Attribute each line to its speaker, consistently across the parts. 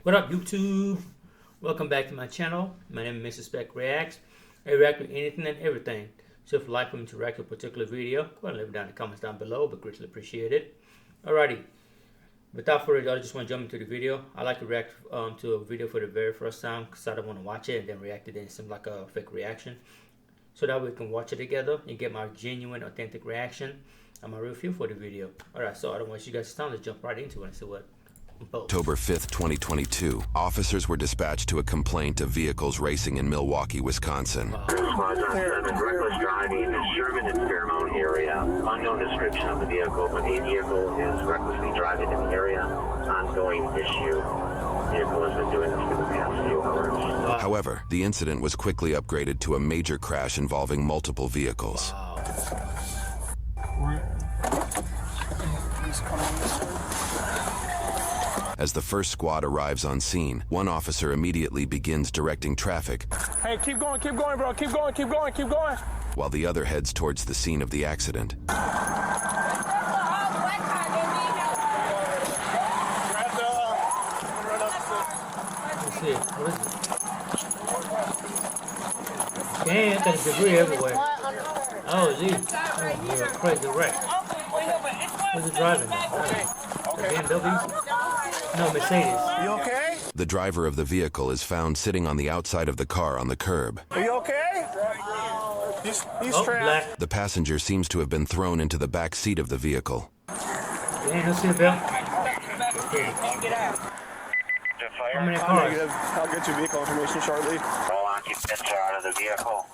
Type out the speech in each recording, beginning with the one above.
Speaker 1: What up, YouTube? Welcome back to my channel. My name is Mr. Spec Reacts. I react to anything and everything. So if you'd like for me to react to a particular video, go ahead and leave it down in the comments down below, but greatly appreciated. Alrighty. Without further ado, I just want to jump into the video. I like to react to a video for the very first time because I don't want to watch it and then react to it and it seems like a fake reaction. So that way we can watch it together and get my genuine, authentic reaction and my review for the video. Alright, so I don't want you guys to time to jump right into it and see what.
Speaker 2: October 5th, 2022, officers were dispatched to a complaint of vehicles racing in Milwaukee, Wisconsin.
Speaker 3: Reckless driving in Sherman and Fairmount area. Unknown description of the vehicle, but a vehicle is recklessly driving in the area. Ongoing issue. Vehicle has been doing this for the past few hours.
Speaker 2: However, the incident was quickly upgraded to a major crash involving multiple vehicles. As the first squad arrives on scene, one officer immediately begins directing traffic.
Speaker 4: Hey, keep going, bro. Keep going.
Speaker 2: While the other heads towards the scene of the accident.
Speaker 1: Let's see. What is it? Damn, there's debris everywhere. Oh, geez. Oh, you're a crazy wreck. Who's it driving? BMW? No, Mercedes.
Speaker 4: You okay?
Speaker 2: The driver of the vehicle is found sitting on the outside of the car on the curb.
Speaker 4: Are you okay? He's trapped.
Speaker 1: Black.
Speaker 2: The passenger seems to have been thrown into the back seat of the vehicle.
Speaker 1: Damn, no seatbelt. How many cars?
Speaker 4: I'll get your vehicle information shortly.
Speaker 3: All occupants are out of the vehicle.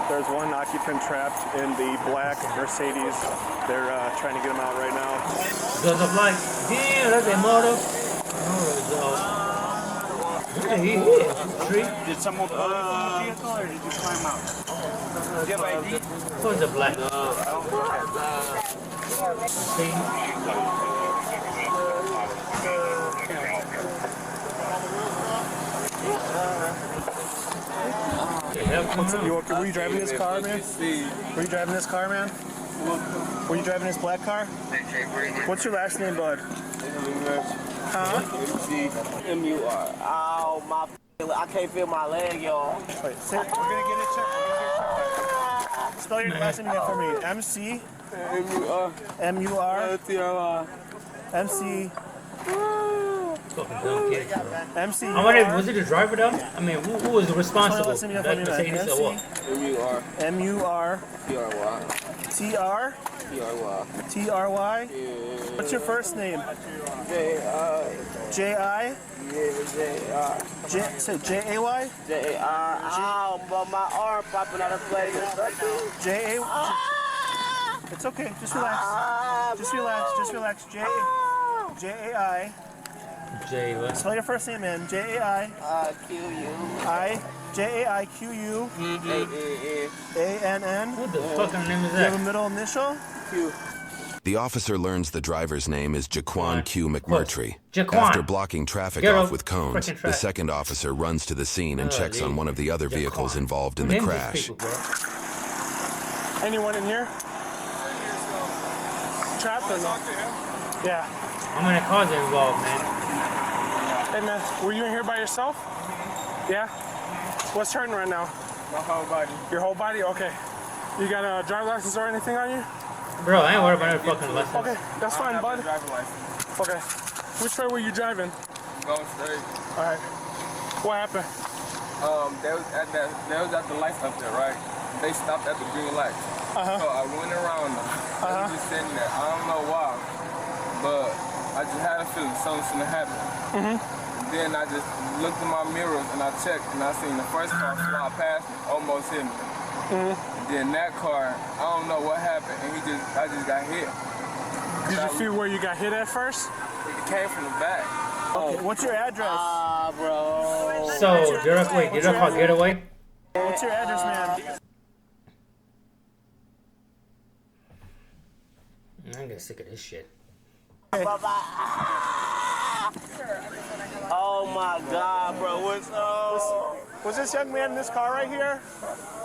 Speaker 4: There's one occupant trapped in the black Mercedes. They're trying to get him out right now.
Speaker 1: Guns of light. Damn, that's a motor. Hey, he hit a tree.
Speaker 5: Did someone pull you from the vehicle or did you climb out? Do you have ID?
Speaker 1: So it's a black.
Speaker 4: Were you driving this car, man? Were you driving this car, man? Were you driving this black car? What's your last name, bud? Huh?
Speaker 5: M-U-R. Ow, I can't feel my leg, y'all.
Speaker 4: Wait, we're gonna get it checked. Spell your last name again for me. MC.
Speaker 5: M-U-R.
Speaker 4: M-U-R.
Speaker 5: T-R-Y.
Speaker 4: MC.
Speaker 1: Fucking dumb kids, bro.
Speaker 4: MC.
Speaker 1: I wonder, was it the driver though? I mean, who was responsible?
Speaker 4: Listen again for me, man.
Speaker 1: Mercedes or what?
Speaker 5: M-U-R.
Speaker 4: M-U-R.
Speaker 5: T-R-Y.
Speaker 4: T-R.
Speaker 5: T-R-Y.
Speaker 4: T-R-Y.
Speaker 5: Yeah.
Speaker 4: What's your first name?
Speaker 5: J-I.
Speaker 4: J-I.
Speaker 5: Yeah, J-I.
Speaker 4: Say J-A-Y.
Speaker 5: J-I. Ow, but my arm popping out of place.
Speaker 4: J-A. It's okay. Just relax. Just relax. Just relax. J-A-I.
Speaker 1: Jay, what?
Speaker 4: Spell your first name, man. J-A-I.
Speaker 5: Q-U.
Speaker 4: I. J-A-I-Q-U. A-N-N.
Speaker 1: What the fucking name is
Speaker 4: Do you have a
Speaker 1: that?
Speaker 4: middle initial?
Speaker 5: Q.
Speaker 2: The officer learns the driver's name is Jaquan Q. McMurtry.
Speaker 1: Jaquan.
Speaker 2: After blocking traffic
Speaker 1: Get
Speaker 2: off
Speaker 1: off
Speaker 2: with cones,
Speaker 1: frickin'
Speaker 2: the
Speaker 1: track.
Speaker 2: second officer runs to the scene and checks on one of the other vehicles involved in the
Speaker 1: Names these
Speaker 2: crash.
Speaker 1: people, bro.
Speaker 4: Anyone in here? Trapped or no? Yeah.
Speaker 1: How many cars are involved, man?
Speaker 4: Hey, man, were you in here by yourself? Yeah? What's hurting right now?
Speaker 5: My whole body.
Speaker 4: Your whole body? Okay. You got a driver's license or anything on you?
Speaker 1: Bro, I ain't worried about no fucking license.
Speaker 4: Okay, that's fine, bud.
Speaker 5: Driver license.
Speaker 4: Okay. Which way were you driving?
Speaker 5: Going straight.
Speaker 4: All right. What happened?
Speaker 5: They was at the lights up there, right? They stopped at the green light. So I went around them. They was just sitting there. I don't know why, but I just had a feeling something's gonna happen. Then I just looked in my mirrors and I checked and I seen the first car fly past me, almost hit me. And then that car, I don't know what happened, and I just got hit.
Speaker 4: Did you feel where you got hit at first?
Speaker 5: It came from the back.
Speaker 4: Okay. What's your address?
Speaker 5: Bro.
Speaker 1: So, did I call getaway?
Speaker 4: What's your address, man?
Speaker 1: I get sick of this shit.
Speaker 5: Oh my God, bro, what's up?
Speaker 4: Was this young man in this car right here?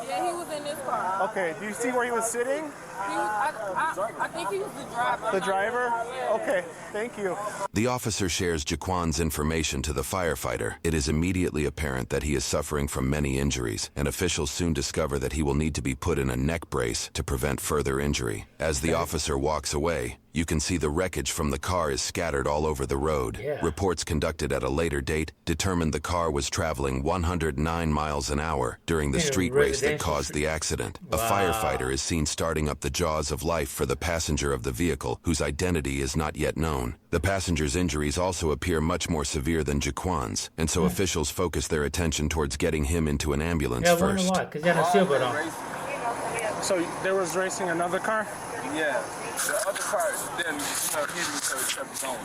Speaker 6: Yeah, he was in this car.
Speaker 4: Okay, do you see where he was sitting?
Speaker 6: I think he was the driver.
Speaker 4: The driver? Okay, thank you.
Speaker 2: The officer shares Jaquan's information to the firefighter. It is immediately apparent that he is suffering from many injuries, and officials soon discover that he will need to be put in a neck brace to prevent further injury. As the officer walks away, you can see the wreckage from the car is scattered all over the road.
Speaker 1: Yeah.
Speaker 2: Reports conducted at a later date determined the car was traveling 109 miles an hour during the
Speaker 1: In a
Speaker 2: street race that
Speaker 1: residential
Speaker 2: caused the accident. A firefighter is seen starting up the jaws of life for the passenger of the vehicle, whose identity is not yet known. The passenger's injuries also appear much more severe than Jaquan's, and so officials focus their attention towards getting him into an ambulance
Speaker 1: Yeah, I wonder
Speaker 2: first.
Speaker 1: why, because he had a seatbelt on.
Speaker 4: So there was racing another car?
Speaker 5: Yeah. The other car didn't hit me so it kept going.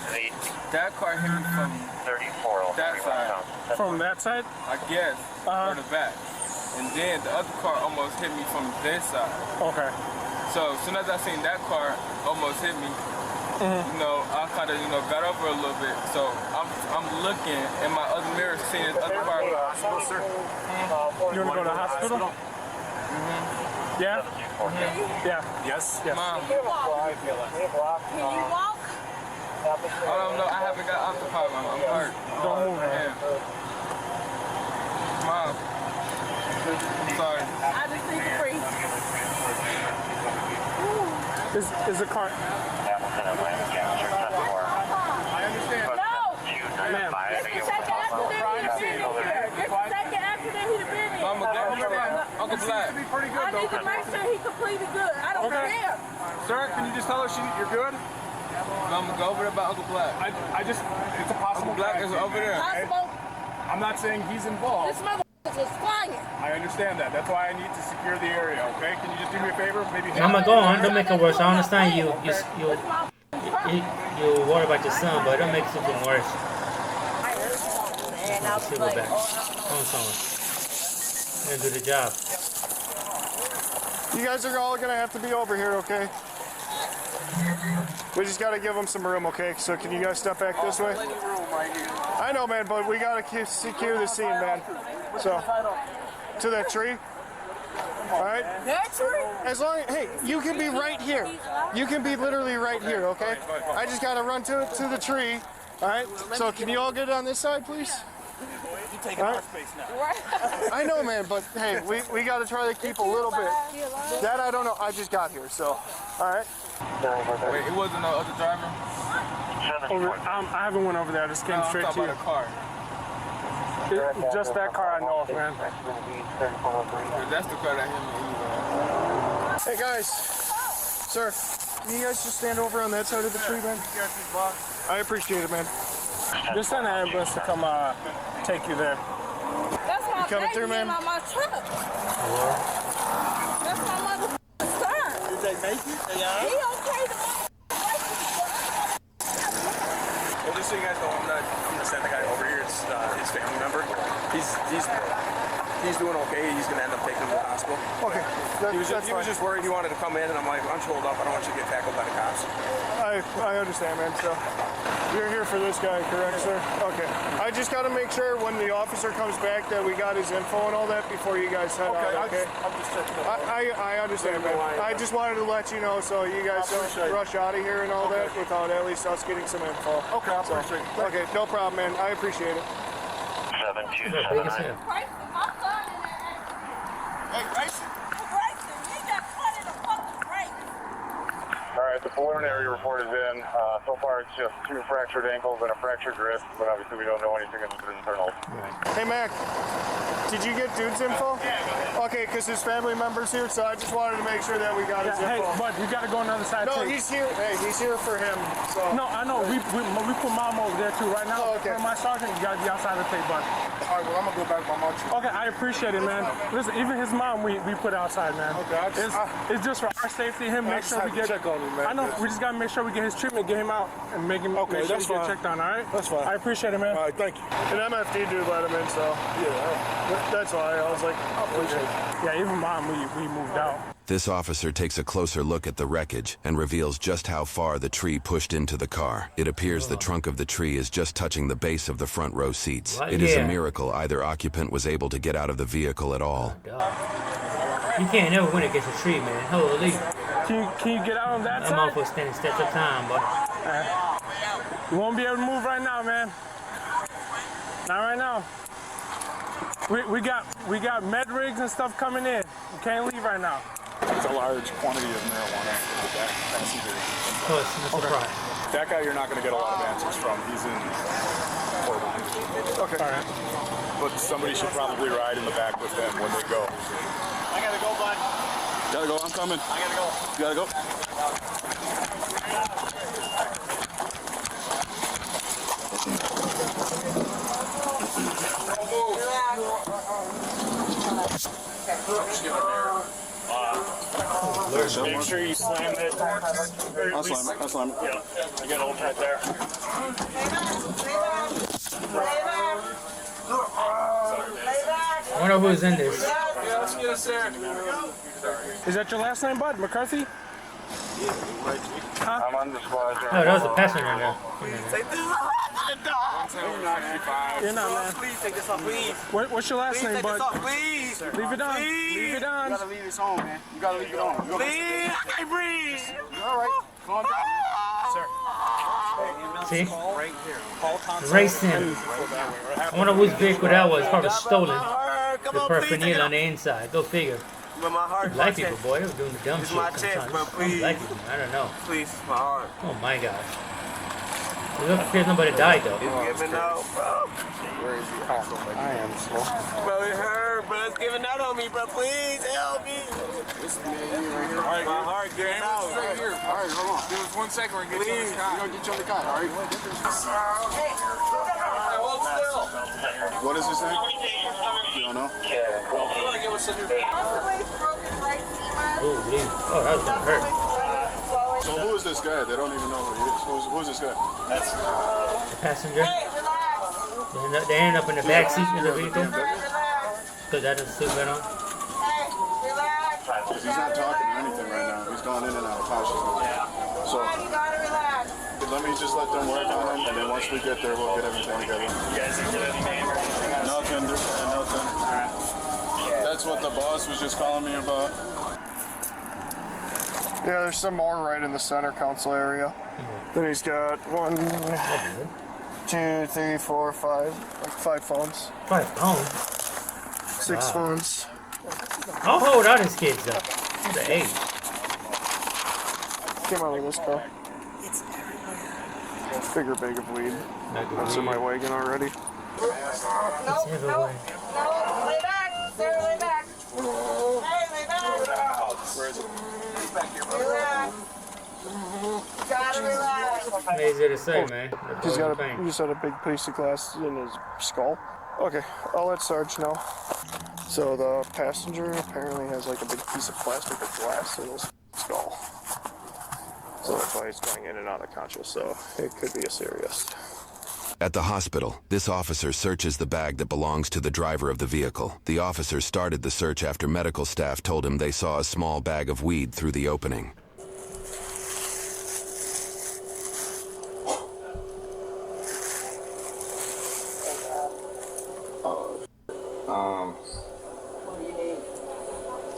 Speaker 5: That car hit me from
Speaker 3: 34.
Speaker 5: that side,
Speaker 4: From that side?
Speaker 5: I guess, or the back. And then the other car almost hit me from this side.
Speaker 4: Okay.
Speaker 5: So as soon as I seen that car almost hit me, you know, I kind of, got over a little bit. So I'm looking in my other mirror, seeing this other car.
Speaker 4: You want to go to the hospital? Yeah? Yeah.
Speaker 7: Yes?
Speaker 5: Mom,
Speaker 6: Can you walk?
Speaker 5: I don't know. I haven't got off the car, Mom. I'm hurt.
Speaker 4: Don't move, man.
Speaker 5: Yeah. Mom. I'm sorry.
Speaker 6: I just need to breathe.
Speaker 4: Is the car...
Speaker 3: Hamilton, Atlantic, Cancer, 10-4.
Speaker 5: I understand.
Speaker 6: No!
Speaker 4: Ma'am.
Speaker 6: This is the second accident he'd have been in here. This is the second accident he'd have been in.
Speaker 5: Mama, Uncle Black.
Speaker 6: I need to make sure he's completely good. I don't care.
Speaker 7: Sir, can you just tell her you're good?
Speaker 5: Mama, go over there by Uncle Black.
Speaker 7: It's a possible
Speaker 5: Uncle Black is over there.
Speaker 6: Possible.
Speaker 7: I'm not saying he's involved.
Speaker 6: This motherfucker was flying.
Speaker 7: I understand that. That's why I need to secure the area, okay? Can you just do me a favor? Maybe
Speaker 1: I'm gonna go on. Don't make it worse. I understand you worry about your son, but don't make something worse.
Speaker 6: And I
Speaker 1: Let's see
Speaker 6: was
Speaker 1: what
Speaker 6: like,
Speaker 1: back. On someone. Gonna do the job.
Speaker 4: You guys are all going to have to be over here, okay? We just got to give them some room, okay? So can you guys step back this way? I know, man, but we got to secure the scene, man. So, to that tree. All right?
Speaker 6: that tree?
Speaker 4: As long as, hey, you can be right here. You can be literally right here, okay? I just got to run to the tree. All right? So can you all get on this side, please?
Speaker 7: You taking our space now.
Speaker 4: I know, man, but hey, we got to try to keep a little bit. That I don't know. I just got here, so. All right.
Speaker 5: Wait, it wasn't no other driver?
Speaker 4: I haven't went over there. I just came
Speaker 5: No, I'm
Speaker 4: straight
Speaker 5: talking
Speaker 4: to you.
Speaker 5: about a car.
Speaker 4: Just that car I know of, man.
Speaker 5: That's the car that hit me.
Speaker 4: Hey guys, sir, can you guys just stand over on that side of the tree, man? I appreciate it, man. Just send an ambulance to come take you there.
Speaker 6: That's my
Speaker 4: coming
Speaker 6: baby
Speaker 4: through, man?
Speaker 6: on my truck. That's my mother's son.
Speaker 7: Did they make it?
Speaker 6: He okay to
Speaker 7: Well, just so you guys know, I'm gonna send the guy over here. It's his family member. He's doing okay. He's gonna end up taking him to the hospital.
Speaker 4: Okay,
Speaker 7: He was
Speaker 4: that's fine.
Speaker 7: just worried. He wanted to come in, and I'm like, I'm hold up. I don't want you to get tackled by the cops.
Speaker 4: I understand, man. So you're here for this guy, correct, sir? Okay. I just got to make sure when the officer comes back that we got his info and all that before you guys head out. Okay.
Speaker 7: I'm just checking.
Speaker 4: I understand, man. I just wanted to let you know so you guys don't rush out of here and all that without at least us getting some info.
Speaker 7: Okay, I appreciate it.
Speaker 4: Okay, no problem, man. I appreciate it.
Speaker 3: 7279.
Speaker 6: Bryson, my son in there.
Speaker 7: Hey, Grayson.
Speaker 6: Bryson, he got cut in the fucking race.
Speaker 8: All right, the preliminary report is in. So far, it's just 2 fractured ankles and a fractured wrist, but obviously we don't know anything in the internals.
Speaker 4: Hey, Mac, did you get dude's info? Okay, because his family member's here, so I just wanted to make sure that we got his
Speaker 9: Hey,
Speaker 4: info.
Speaker 9: but you gotta go on the other side
Speaker 4: No,
Speaker 9: too.
Speaker 4: he's here. Hey, he's here for him. So.
Speaker 9: No, I know. We put mom over there too. Right now,
Speaker 4: Oh, okay.
Speaker 9: for my sergeant, you gotta be outside the tape button.
Speaker 7: All right, well, I'm gonna go back by my truck.
Speaker 9: Okay, I appreciate it, man. Listen, even his mom, we put outside, man.
Speaker 7: Okay,
Speaker 9: It's just for our safety. Him, make sure we get.
Speaker 7: check on him, man.
Speaker 9: I know. We just gotta make sure we get his treatment, get him out, and make him
Speaker 4: Okay,
Speaker 9: make sure
Speaker 4: that's
Speaker 9: he get
Speaker 4: fine.
Speaker 9: checked on. All right.
Speaker 4: That's fine.
Speaker 9: I appreciate it, man.
Speaker 4: All right, thank you. An MFD dude let him in, so yeah, that's why I was like, I appreciate it.
Speaker 9: Yeah, even mom, we moved out.
Speaker 2: This officer takes a closer look at the wreckage and reveals just how far the tree pushed into the car. It appears the trunk of the tree is just touching the base of the front row seats.
Speaker 1: What?
Speaker 2: It is a
Speaker 1: Yeah.
Speaker 2: miracle either occupant was able to get out of the vehicle at all.
Speaker 1: You can't never win against a tree, man. Holy.
Speaker 9: Can you get out on that
Speaker 1: I'm
Speaker 9: side?
Speaker 1: off for standing steps of time, but
Speaker 9: You won't be able to move right now, man. Not right now. We got med rigs and stuff coming in. You can't leave right now.
Speaker 8: It's a large quantity of marijuana in the back passenger.
Speaker 1: of course, no surprise.
Speaker 8: That guy you're not going to get a lot of answers from. He's in Portland.
Speaker 4: Okay. All right.
Speaker 8: But somebody should probably ride in the back with them when they go.
Speaker 7: I gotta go, bud.
Speaker 8: Gotta go, I'm coming.
Speaker 7: I gotta go.
Speaker 8: You gotta go?
Speaker 7: Make sure you slam it.
Speaker 8: I'll slam it. I'll slam it.
Speaker 7: Yeah, I got old right there.
Speaker 1: I wonder who's in this.
Speaker 9: Is that your last name, bud? McCarthy?
Speaker 8: I'm on the squad.
Speaker 1: Oh, that was a passenger there.
Speaker 9: You're not, man.
Speaker 7: Please take this off, please.
Speaker 9: What's your last name, bud?
Speaker 7: Please.
Speaker 9: Leave it on. Leave it on.
Speaker 8: You gotta leave this home, man. You gotta leave it on.
Speaker 7: Please. I can't breathe.
Speaker 8: You all right? Calm down.
Speaker 1: See?
Speaker 7: Right here. Call Thompson.
Speaker 1: Racing. I wonder whose vehicle that was. Probably stolen.
Speaker 7: Come
Speaker 1: The
Speaker 7: on, please.
Speaker 1: paraphernalia on the inside. Go figure.
Speaker 7: But my heart.
Speaker 1: Black people, boy, they were doing the dumb
Speaker 7: It's
Speaker 1: shit
Speaker 7: my chest,
Speaker 1: sometimes.
Speaker 7: bro, please.
Speaker 1: Black people, I don't know.
Speaker 7: Please, my heart.
Speaker 1: Oh my gosh. It looks like nobody died though.
Speaker 7: It's giving out, bro.
Speaker 8: Where is he? I am slow.
Speaker 7: Bro, it hurt, bro. It's giving out on me, bro. Please help me. My heart giving out.
Speaker 8: Right here. All right, hold on.
Speaker 7: Give us 1 second. We're gonna get you on the
Speaker 8: We're
Speaker 7: cot.
Speaker 8: gonna get you on the cot, all right?
Speaker 7: Hold still.
Speaker 8: What is his name? You don't know?
Speaker 7: I'm gonna give us a new.
Speaker 1: Holy. Oh, that was gonna hurt.
Speaker 8: So who is this guy? They don't even know who he is. Who's this guy?
Speaker 1: The passenger. They end up in the back seat of the vehicle. Because that doesn't suit right on.
Speaker 8: Because he's not talking or anything right now. He's going in and out cautiously. So let me just let them work on him, and then once we get there, we'll get everything together. Nothing. Nothing. That's what the boss was just calling me about.
Speaker 4: Yeah, there's some more right in the center console area. Then he's got 1, 2, 3, 4, 5, like 5 phones,
Speaker 1: 5 pounds.
Speaker 4: 6 phones.
Speaker 1: How old are these kids though? What's the age?
Speaker 4: Came out of this car. Bigger bag of weed. That's in my wagon already.
Speaker 1: It's everywhere.
Speaker 6: Lay back. Sarah, lay back. Hey, lay back.
Speaker 8: Where is it?
Speaker 6: Relax. Gotta relax.
Speaker 1: Easy to say, man.
Speaker 4: He's got
Speaker 1: Pain.
Speaker 4: he just had a big piece of glass in his skull. Okay, I'll let Sarge know. So the passenger apparently has like a big piece of plastic or glass in his skull. So that's why he's going in and out of conscious. So it could be a serious.
Speaker 2: At the hospital, this officer searches the bag that belongs to the driver of the vehicle. The officer started the search after medical staff told him they saw a small bag of weed through the opening.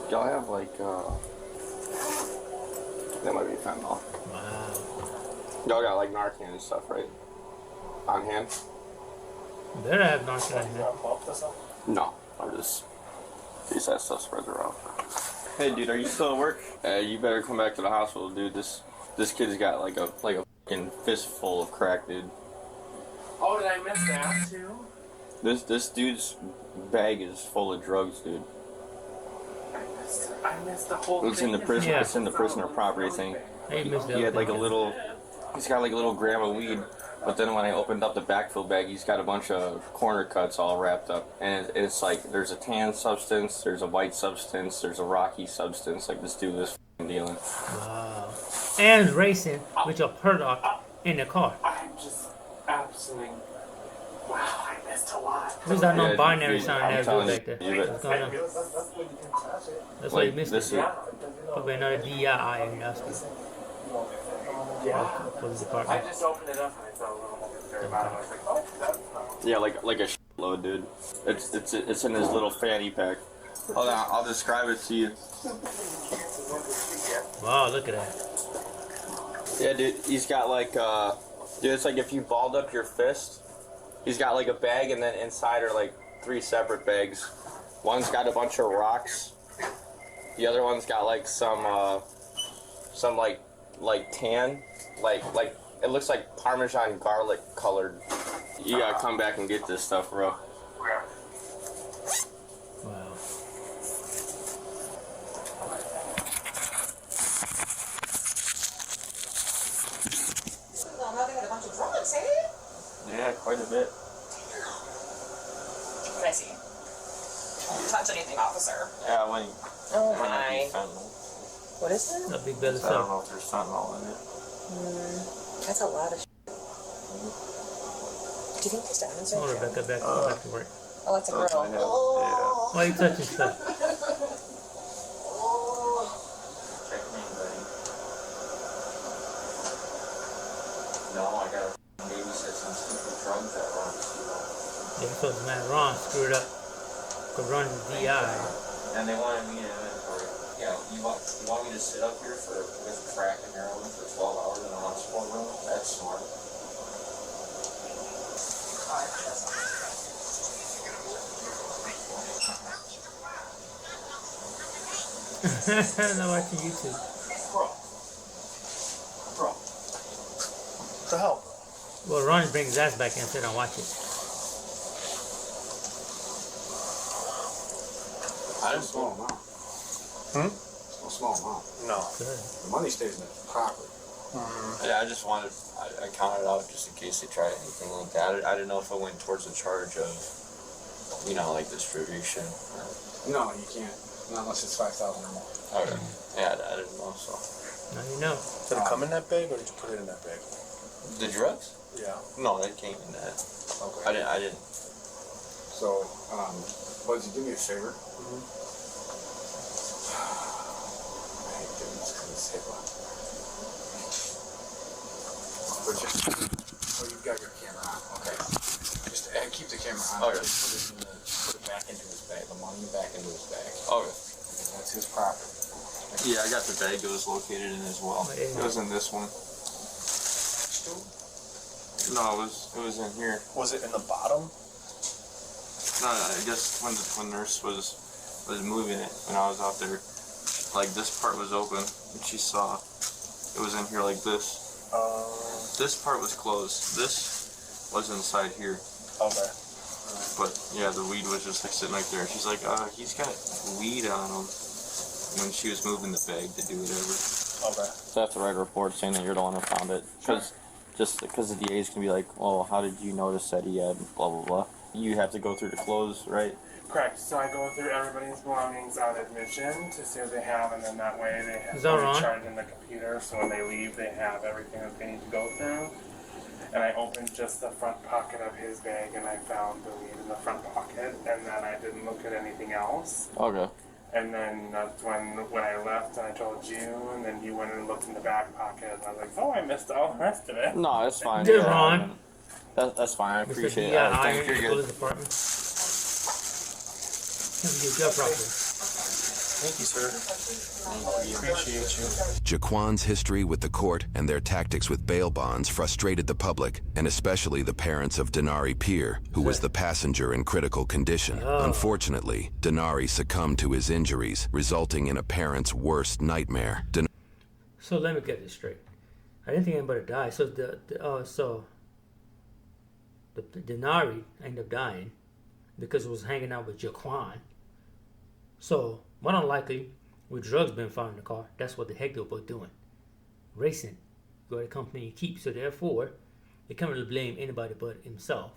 Speaker 5: Y'all have like, that might be fentanyl. Y'all got like Narcan and stuff, right? On hand?
Speaker 1: Better have Narcan in here.
Speaker 5: No, I'm just, in case that stuff spreads around. Hey dude, are you still at work? You better come back to the hospital, dude. This kid's got like a fucking fistful of crack, dude.
Speaker 7: Oh, did I miss that too?
Speaker 5: This dude's bag is full of drugs, dude.
Speaker 7: I missed the whole
Speaker 5: It's in the prison.
Speaker 1: Yeah.
Speaker 5: It's in the prisoner property thing.
Speaker 1: Hey, missed
Speaker 5: He had like a
Speaker 1: everything.
Speaker 5: little. He's got like a little gram of weed, but then when I opened up the backfill bag, he's got a bunch of corner cuts all wrapped up, and it's like there's a tan substance, there's a white substance, there's a rocky substance. Like this dude was f***ing dealing.
Speaker 1: Wow. and racing with your product in the car.
Speaker 10: I'm just absolutely. Wow, I missed a lot.
Speaker 1: Who's that non-binary
Speaker 7: dude,
Speaker 1: sound
Speaker 7: I'm
Speaker 1: there
Speaker 7: telling
Speaker 1: back there?
Speaker 7: you,
Speaker 1: What's going on? That's why you missed
Speaker 7: this
Speaker 1: it.
Speaker 7: is,
Speaker 1: Probably another DII in that's good. Police
Speaker 10: I
Speaker 1: department.
Speaker 10: just opened it up and I saw a little more there about it. I was like, oh, that's not.
Speaker 7: yeah, like a shitload, dude. It's in his little fanny pack. Hold on, I'll describe it to you.
Speaker 1: Wow, look at that.
Speaker 7: Yeah, dude, he's got like dude, it's like if you balled up your fist, he's got like a bag, and then inside are like 3 separate bags. One's got a bunch of rocks. The other one's got like some like tan, like it looks like Parmesan garlic colored. You gotta come back and get this stuff, bro.
Speaker 1: Wow.
Speaker 6: Well, now they had a bunch of drugs, eh?
Speaker 7: Yeah, quite a bit.
Speaker 6: What I see. Don't touch anything, officer.
Speaker 7: Yeah, when
Speaker 6: Oh my.
Speaker 7: fentanyl.
Speaker 6: What is that?
Speaker 1: A big belly
Speaker 7: I don't
Speaker 1: stuff.
Speaker 7: know if there's fentanyl in it.
Speaker 6: That's a lot of shit. Do you think these diamonds
Speaker 1: Oh,
Speaker 6: are
Speaker 1: Rebecca, back to work.
Speaker 6: Oh, that's a girl.
Speaker 1: Why are you touching stuff?
Speaker 7: No, I gotta babysit some stupid drugs that Ron
Speaker 1: Yeah, so the man Ron screwed up. Could run the DI.
Speaker 7: And they wanted me to inventory. Yeah, you want me to sit up here with crack and heroin for 12 hours in a hospital room? That's smart.
Speaker 1: I'm watching YouTube.
Speaker 4: Bro. What the hell?
Speaker 1: Well, Ron brings his ass back in and sit and watch it.
Speaker 8: I didn't small amount.
Speaker 4: Hmm?
Speaker 8: A small amount.
Speaker 4: No.
Speaker 1: Good.
Speaker 8: The money stays in the pocket.
Speaker 7: Yeah, I just wanted, I counted out just in case they tried anything like that. I didn't know if it went towards the charge of, you know, like distribution.
Speaker 8: No, you can't. Not unless it's 5,000 or more.
Speaker 7: Okay. Yeah, I didn't know, so.
Speaker 1: Now you know.
Speaker 4: Did it come in that bag or did you put it in that bag?
Speaker 7: The drugs?
Speaker 4: Yeah.
Speaker 7: No, they came in that.
Speaker 8: Okay.
Speaker 7: I didn't.
Speaker 8: So, Budsy, do me a favor. I hate doing this because it's HIPAA. But just, oh, you've got your camera on. Okay. Just keep the camera on.
Speaker 7: Okay.
Speaker 8: Just put it back into his bag. The money back into his bag.
Speaker 7: Okay.
Speaker 8: Because that's his property.
Speaker 7: Yeah, I got the bag it was located in as well. It was in this one. No, it was in here.
Speaker 4: Was it in the bottom?
Speaker 7: No, I guess when the nurse was moving it when I was out there, like this part was open and she saw it was in here like this. This part was closed. This was inside here.
Speaker 4: Okay.
Speaker 7: But yeah, the weed was just like sitting right there. She's like, he's got weed on him. When she was moving the bag to do whatever.
Speaker 4: Okay.
Speaker 7: So I have to write a report saying that you're the one who found it. Because the DA's can be like, well, how did you notice that he had blah, blah, blah. You have to go through the clothes, right?
Speaker 10: Correct. So I go through everybody's belongings on admission to see what they have, and then that way they have
Speaker 1: Is that wrong?
Speaker 10: charged in the computer. So when they leave, they have everything that they need to go through. And I opened just the front pocket of his bag, and I found the weed in the front pocket, and then I didn't look at anything else.
Speaker 7: Okay.
Speaker 10: And then that's when I left and I told you, and then you went and looked in the back pocket, and I was like, oh, I missed all the rest of it.
Speaker 7: No, that's fine.
Speaker 1: Did
Speaker 7: Yeah,
Speaker 1: Ron.
Speaker 7: That's fine. I
Speaker 1: Mr.
Speaker 7: appreciate it.
Speaker 1: DI
Speaker 7: Thank
Speaker 1: in
Speaker 7: you.
Speaker 1: the
Speaker 7: You're
Speaker 1: police
Speaker 7: good.
Speaker 1: department. Have a good job properly.
Speaker 4: Thank you, sir. Appreciate you.
Speaker 2: Jaquan's history with the court and their tactics with bail bonds frustrated the public, and especially the parents of Denari Peer, who was the passenger in critical condition. Unfortunately, Denari succumbed to his injuries, resulting in a parent's worst nightmare.
Speaker 1: So let me get this straight. I didn't think anybody died. So the Denari ended up dying because it was hanging out with Jaquan. So more than likely, with drugs being found in the car, that's what the heck they were both doing. Racing. Go to the company you keep. So therefore, they can't really blame anybody but himself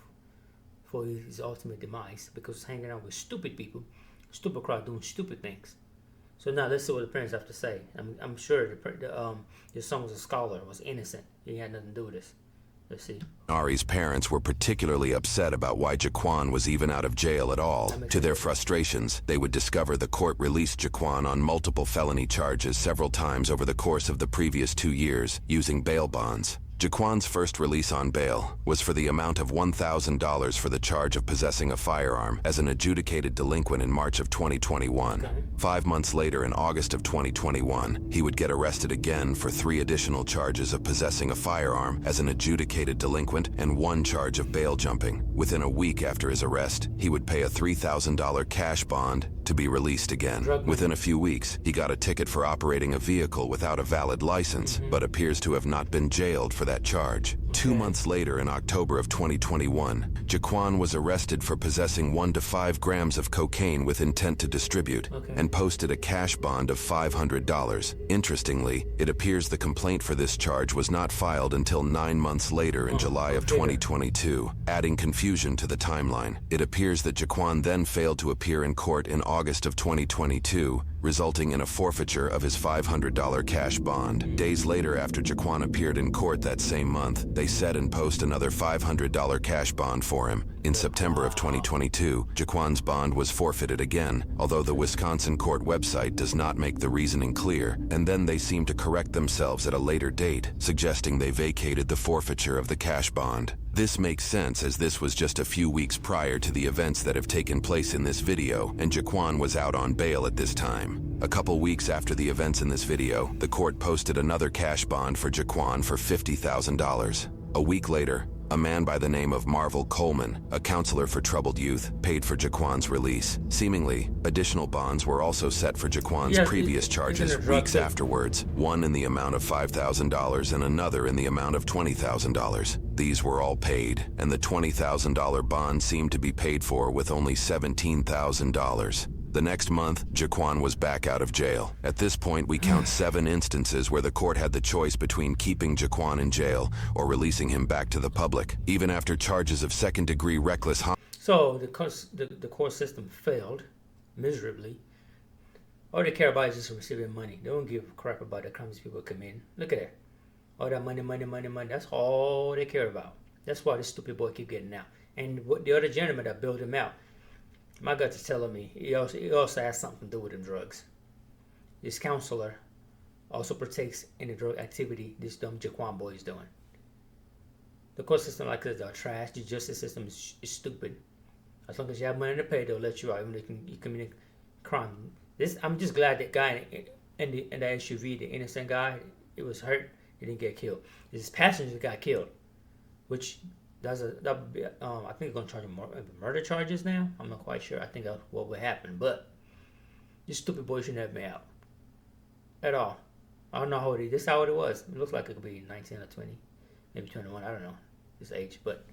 Speaker 1: for his ultimate demise because he's hanging out with stupid people, stupid crowd doing stupid things. So now let's see what the parents have to say. I'm sure your son was a scholar, was innocent. He had nothing to do with this. Let's see.
Speaker 2: Denari's parents were particularly upset about why Jaquan was even out of jail at all. To their frustrations, they would discover the court released Jaquan on multiple felony charges several times over the course of the previous 2 years, using bail bonds. Jaquan's first release on bail was for the amount of $1,000 for the charge of possessing a firearm as an adjudicated delinquent in March of 2021. 5 months later, in August of 2021, he would get arrested again for 3 additional charges of possessing a firearm as an adjudicated delinquent and 1 charge of bail jumping. Within a week after his arrest, he would pay a $3,000 cash bond to be released again. Within a few weeks, he got a ticket for operating a vehicle without a valid license, but appears to have not been jailed for that charge. 2 months later, in October of 2021, Jaquan was arrested for possessing 1 to 5 grams of cocaine with intent to distribute and posted a cash bond of $500. Interestingly, it appears the complaint for this charge was not filed until 9 months later in July of 2022, adding confusion to the timeline. It appears that Jaquan then failed to appear in court in August of 2022, resulting in a forfeiture of his $500 cash bond. Days later, after Jaquan appeared in court that same month, they set and post another $500 cash bond for him. In September of 2022, Jaquan's bond was forfeited again, although the Wisconsin court website does not make the reasoning clear, and then they seem to correct themselves at a later date, suggesting they vacated the forfeiture of the cash bond. This makes sense, as this was just a few weeks prior to the events that have taken place in this video, and Jaquan was out on bail at this time. A couple weeks after the events in this video, the court posted another cash bond for Jaquan for $50,000. A week later, a man by the name of Marvel Coleman, a counselor for troubled youth, paid for Jaquan's release. Seemingly, additional bonds were also set for Jaquan's previous charges weeks afterwards, one in the amount of $5,000 and another in the amount of $20,000. These were all paid, and the $20,000 bond seemed to be paid for with only $17,000. The next month, Jaquan was back out of jail. At this point, we count 7 instances where the court had the choice between keeping Jaquan in jail or releasing him back to the public, even after charges of second-degree reckless harm.
Speaker 1: So the court system failed miserably. All they care about is just receiving money. They don't give a crap about the crimes people commit. Look at that. All that money. That's all they care about. That's why this stupid boy keep getting out. And what the other gentleman that bailed him out, my gut is telling me he also has something to do with them drugs. This counselor also partakes in the drug activity this dumb Jaquan boy is doing. The court system like this are trash. The justice system is stupid. As long as you have money to pay, they'll let you out even if you commit a crime. I'm just glad that guy in the SUV, the innocent guy, it was hurt. He didn't get killed. His passenger got killed, which I think they're going to charge him murder charges now. I'm not quite sure. I think that's what would happen. But this stupid boy shouldn't have been out at all. I don't know how old he is. This is how old it was. It looks like it could be 19 or 20, maybe 21. I don't know his age. But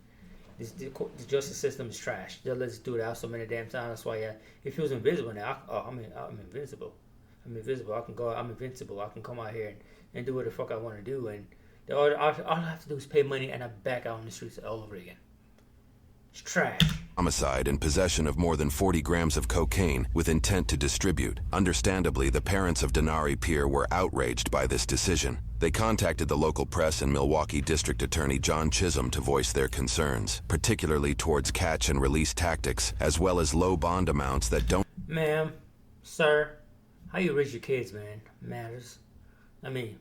Speaker 1: the justice system is trash. They'll let this dude out so many damn times. That's why if he was invisible now, I'm invincible. I'm invisible. I can go. I'm invincible. I can come out here and do what the fuck I want to do. And all I have to do is pay money and I'm back out on the streets all over again. It's trash.
Speaker 2: Homicide and possession of more than 40 grams of cocaine with intent to distribute. Understandably, the parents of Denari Pierre were outraged by this decision. They contacted the local press and Milwaukee District Attorney John Chisholm to voice their concerns, particularly towards catch and release tactics, as well as low bond amounts that don't...
Speaker 1: Ma'am, sir, how you raise your kids, man, matters. I mean,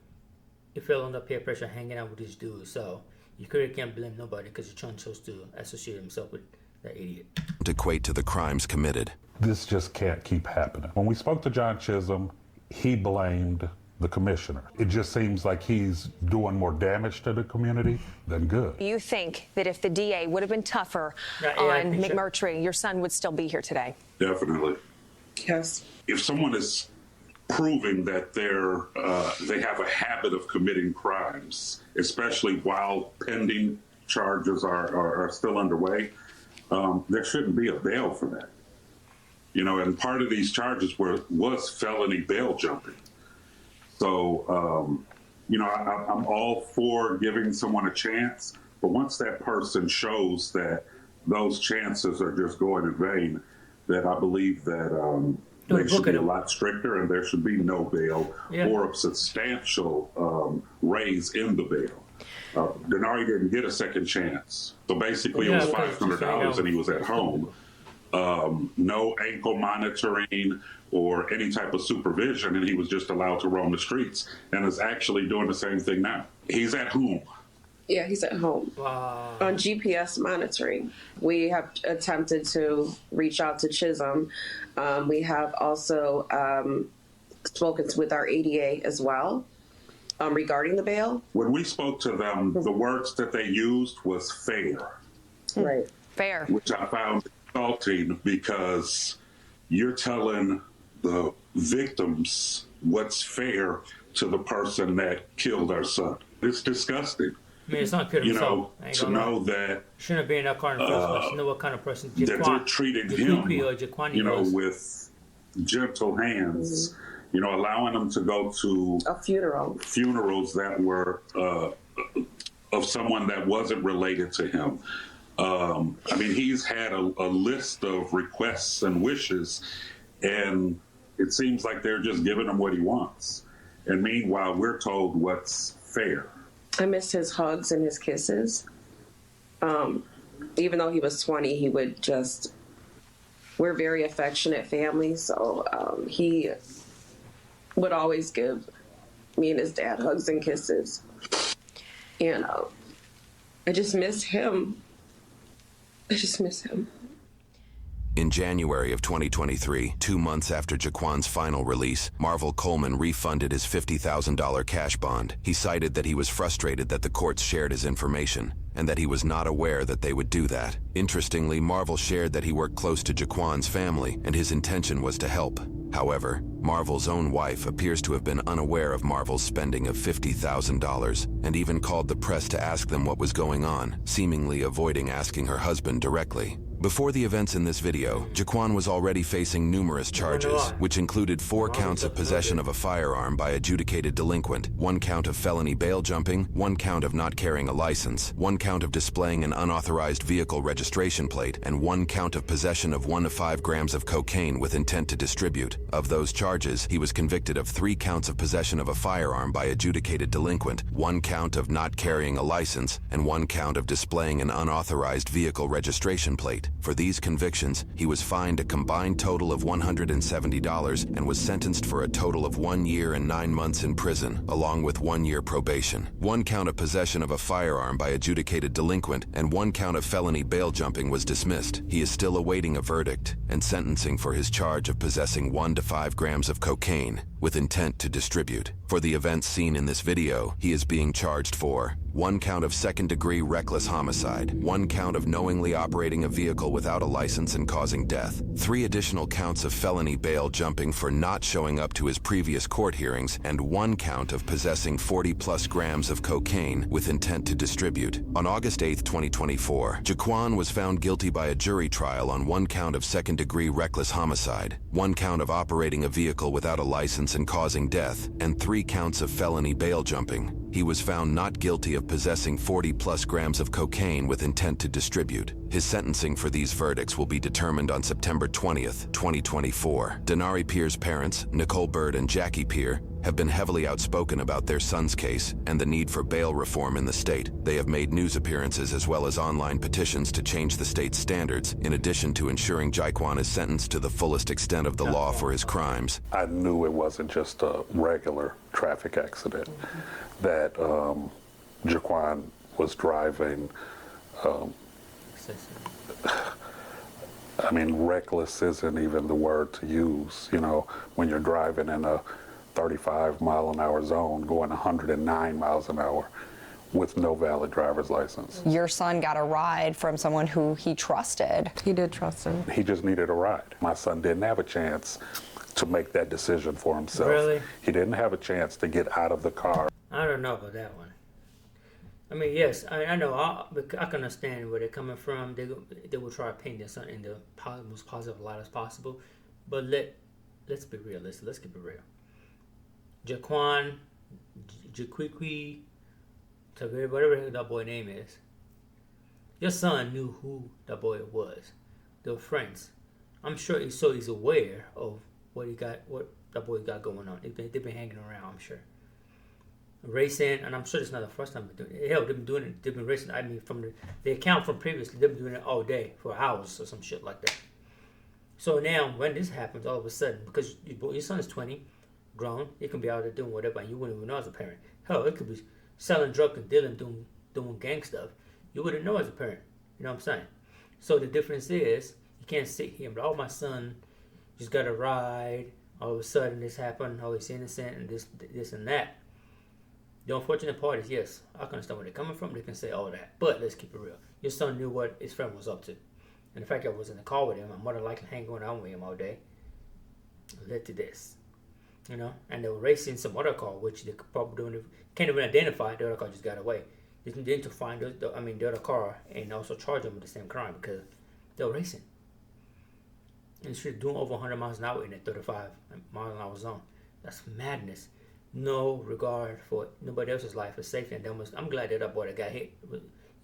Speaker 1: you feel under peer pressure hanging out with this dude, so you clearly can't blame nobody because your son chose to associate himself with that idiot.
Speaker 2: Equate to the crimes committed.
Speaker 11: This just can't keep happening. When we spoke to John Chisholm, he blamed the commissioner. It just seems like he's doing more damage to the community than good.
Speaker 12: You think that if the DA would have been tougher on McMurtry, your son would still be here today?
Speaker 13: Definitely.
Speaker 12: Yes.
Speaker 13: If someone is proving that they have a habit of committing crimes, especially while pending charges are still underway, there shouldn't be a bail for that. You know, and part of these charges was felony bail jumping. So, you know, I'm all for giving someone a chance, but once that person shows that those chances are just going in vain, that I believe that they should be a lot stricter, and there should be no bail or a substantial raise in the bail. Denari didn't get a second chance. So basically it was $500 and he was at home. No ankle monitoring or any type of supervision, and he was just allowed to roam the streets, and is actually doing the same thing now. He's at home.
Speaker 14: Yeah, he's at home.
Speaker 1: Wow.
Speaker 14: On GPS monitoring. We have attempted to reach out to Chisholm. We have also spoken with our ADA as well regarding the bail.
Speaker 13: When we spoke to them, the words that they used was fair.
Speaker 14: Right.
Speaker 12: Fair.
Speaker 13: Which I found insulting, because you're telling the victims what's fair to the person that killed our son. It's disgusting.
Speaker 1: I mean, it's not good.
Speaker 13: You know, to know that
Speaker 1: shouldn't be in that car in the first place. Know what kind of person
Speaker 13: that they're treating him, you know, with gentle hands. You know, allowing them to go to
Speaker 14: a funerals
Speaker 13: that were of someone that wasn't related to him. I mean, he's had a list of requests and wishes, and it seems like they're just giving him what he wants. And meanwhile, we're told what's fair.
Speaker 14: I missed his hugs and his kisses. Even though he was 20, he would just, we're very affectionate family, so he would always give me and his dad hugs and kisses. And I just miss him. I just miss him.
Speaker 2: In January of 2023, 2 months after Jaquan's final release, Marvel Coleman refunded his $50,000 cash bond. He cited that he was frustrated that the courts shared his information, and that he was not aware that they would do that. Interestingly, Marvel shared that he worked close to Jaquan's family, and his intention was to help. However, Marvel's own wife appears to have been unaware of Marvel's spending of $50,000, and even called the press to ask them what was going on, seemingly avoiding asking her husband directly. Before the events in this video, Jaquan was already facing numerous charges, which included 4 counts of possession of a firearm by adjudicated delinquent, 1 count of felony bail jumping, 1 count of not carrying a license, 1 count of displaying an unauthorized vehicle registration plate, and 1 count of possession of 1 to 5 grams of cocaine with intent to distribute. Of those charges, he was convicted of 3 counts of possession of a firearm by adjudicated delinquent, 1 count of not carrying a license, and 1 count of displaying an unauthorized vehicle registration plate. For these convictions, he was fined a combined total of $170 and was sentenced for a total of 1 year and 9 months in prison, along with 1 year probation. 1 count of possession of a firearm by adjudicated delinquent and 1 count of felony bail jumping was dismissed. He is still awaiting a verdict and sentencing for his charge of possessing 1 to 5 grams of cocaine with intent to distribute. For the events seen in this video, he is being charged for 1 count of second-degree reckless homicide, 1 count of knowingly operating a vehicle without a license and causing death, 3 additional counts of felony bail jumping for not showing up to his previous court hearings, and 1 count of possessing 40-plus grams of cocaine with intent to distribute. On August 8, 2024, Jaquan was found guilty by a jury trial on 1 count of second-degree reckless homicide, 1 count of operating a vehicle without a license and causing death, and 3 counts of felony bail jumping. He was found not guilty of possessing 40-plus grams of cocaine with intent to distribute. His sentencing for these verdicts will be determined on September 20th, 2024. Denari Pierre's parents, Nicole Bird and Jackie Pierre, have been heavily outspoken about their son's case and the need for bail reform in the state. They have made news appearances as well as online petitions to change the state's standards, in addition to ensuring Jaquan is sentenced to the fullest extent of the law for his crimes.
Speaker 11: I knew it wasn't just a regular traffic accident, that Jaquan was driving, I mean, reckless isn't even the word to use, you know, when you're driving in a 35-mile-an-hour zone, going 109 miles an hour with no valid driver's license.
Speaker 15: Your son got a ride from someone who he trusted.
Speaker 14: He did trust him.
Speaker 11: He just needed a ride. My son didn't have a chance to make that decision for himself.
Speaker 1: Really?
Speaker 11: He didn't have a chance to get out of the car.
Speaker 1: I don't know about that one. I mean, yes, I know. I can understand where they're coming from. They will try to paint their son in the most positive light as possible. But let's be realistic. Let's keep it real. Jaquan, Jaquiqui, whatever that boy name is. Your son knew who that boy was. They were friends. I'm sure he's aware of what that boy got going on. They've been hanging around, I'm sure. Racing, and I'm sure it's not the first time they're doing it. Hell, they've been doing it. They've been racing. I mean, from the account from previously, they've been doing it all day for hours or some shit like that. So now, when this happens, all of a sudden, because your son is 20, grown, he can be out there doing whatever, and you wouldn't even know as a parent. Hell, it could be selling drugs and dealing, doing gang stuff. You wouldn't know as a parent. You know what I'm saying? So the difference is, you can't sit here, but my son just got a ride. All of a sudden, this happened. Oh, he's innocent, and this and that. The unfortunate part is, yes, I can understand where they're coming from. They can say all that. But let's keep it real. Your son knew what his friend was up to. And the fact that I was in the car with him, my mother liked hanging around with him all day, led to this. You know? And they were racing some other car, which they could probably can't even identify. The other car just got away. They didn't find the other car and also charge them with the same crime because they were racing. And she's doing over 100 miles an hour in a 35 mile an hour zone. That's madness. No regard for nobody else's life or safety. And I'm glad that boy that got hit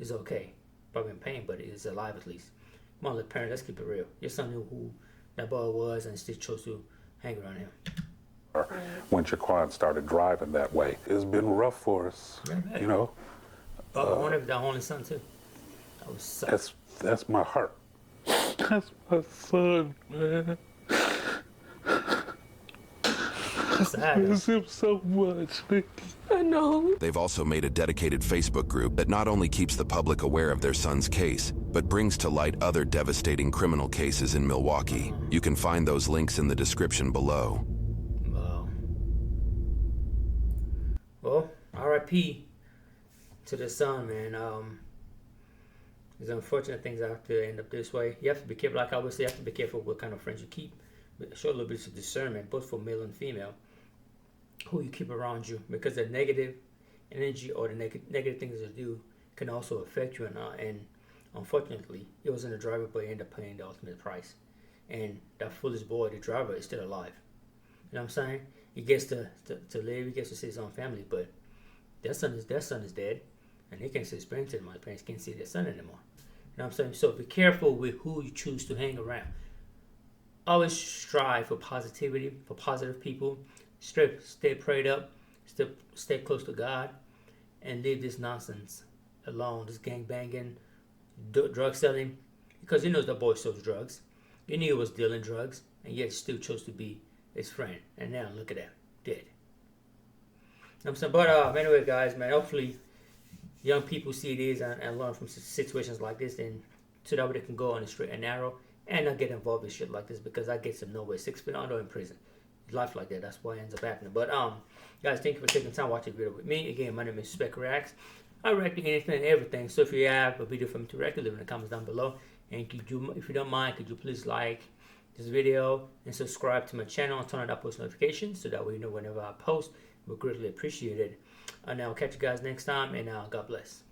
Speaker 1: is okay. Probably in pain, but is alive at least. Come on, parents, let's keep it real. Your son knew who that boy was and still chose to hang around him.
Speaker 11: When Jaquan started driving that way, it's been rough for us, you know.
Speaker 1: I wanted the only son too. That was suck.
Speaker 11: That's my heart. That's my son, man. I miss him so much, Nikki. I know.
Speaker 2: They've also made a dedicated Facebook group that not only keeps the public aware of their son's case, but brings to light other devastating criminal cases in Milwaukee. You can find those links in the description below.
Speaker 1: Wow. Well, R.I.P. to the son, man. There's unfortunate things that have to end up this way. You have to be careful. Like I always say, you have to be careful what kind of friends you keep. Show a little bit of discernment, both for male and female, who you keep around you, because the negative energy or the negative things they do can also affect you. And unfortunately, it was in the driver, but he ended up paying the ultimate price. And that foolish boy, the driver, is still alive. You know what I'm saying? He gets to live. He gets to see his own family, but their son is dead, and they can't see his parents anymore. My parents can't see their son anymore. You know what I'm saying? So be careful with who you choose to hang around. Always strive for positivity, for positive people. Stay prayed up, stay close to God, and leave this nonsense alone. This gang banging, drug selling, because you know the boy sells drugs. You knew he was dealing drugs, and yet still chose to be his friend. And now look at that, dead. You know what I'm saying? But anyway, guys, man, hopefully young people see this and learn from situations like this, and so that way they can go on a straight and narrow and not get involved in shit like this, because I get some nowhere 6 feet under in prison. Life like that, that's why it ends up happening. But guys, thank you for taking time watching the video with me. Again, my name is Spec Reacts. I react to anything and everything. So if you have a video for me to react to, leave it in the comments down below. And could you, if you don't mind, could you please like this video and subscribe to my channel and turn on that post notifications so that way you know whenever I post. We'll greatly appreciate it. And I'll catch you guys next time, and God bless.